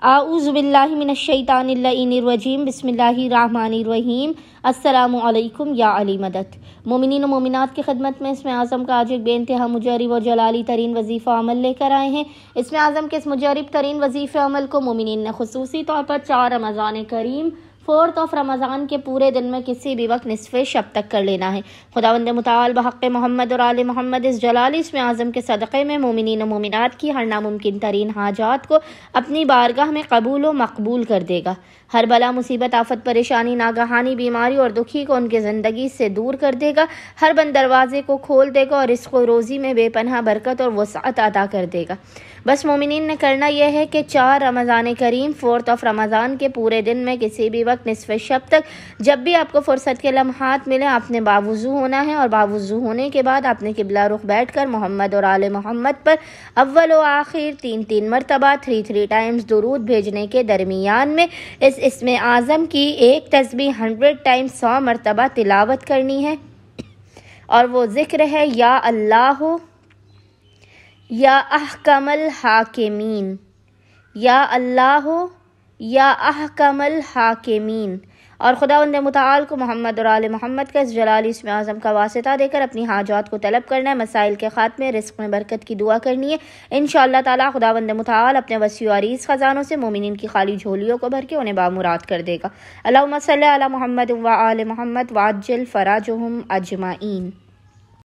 اعوذ باللہ من الشیطان اللعین الرجیم بسم اللہ الرحمن الرحیم السلام علیکم یا علی مدد۔ مومنین و مومنات کی خدمت میں اسم اعظم کا آج ایک بے انتہا مجرب و جلالی ترین وظیفہ عمل لے کر آئے ہیں۔ اسم اعظم کے اس مجرب ترین وظیفہ عمل کو مومنین نے خصوصی طور پر 4 رمضان کریم 4 رمضان کے پورے دن میں کسی بھی وقت نصف شب تک کر لینا ہے۔ خداوند متعال بحق محمد اور آل محمد اس جلالی اسم اعظم کے صدقے میں مومنین و مومنات کی ہر ناممکن ترین حاجات کو اپنی بارگاہ میں قبول و مقبول کر دے گا۔ ہر بلا مصیبت آفت پریشانی ناگہانی بیماری اور دکھی کو ان کی زندگی سے دور کر دے گا۔ ہر بند دروازے کو کھول دے گا اور رزق و روزی میں بے پناہ برکت اور وسعت عطا کر دے گا۔ بس مومنین نے کرنا یہ ہے کہ 4 رمضان کریم 4 رمضان کے پورے دن میں کسی بھی وقت نصف شب تک جب بھی آپ کو فرصت کے لمحات ملے آپ نے باوضو ہونا ہے، اور باوضو ہونے کے بعد آپ نے قبلہ رخ بیٹھ کر محمد اور آل محمد پر اول و آخر 3 مرتبہ 3 ٹائمز درود بھیجنے کے درمیان میں اس اسم اعظم کی ایک تسبیح 100 ٹائمز 100 مرتبہ تلاوت کرنی ہے، اور وہ ذکر ہے یا اللہ یا احکم الحاکمین، یا اللہ یا احکم الحاکمین۔ اور خداوند متعال کو محمد اور آل محمد کا اس جلالی اسم اعظم کا واسطہ دے کر اپنی حاجات کو طلب کرنا ہے، مسائل کے خاتمے، رزق میں برکت کی دعا کرنی ہے۔ انشاءاللہ تعالی خداوند متعال اپنے وسیع و عریض خزانوں سے مومنین کی خالی جھولیوں کو بھر کے انہیں بامراد کر دے گا۔ اللہم صلی علی محمد و آل محمد وعجل فراجہم اجمعین۔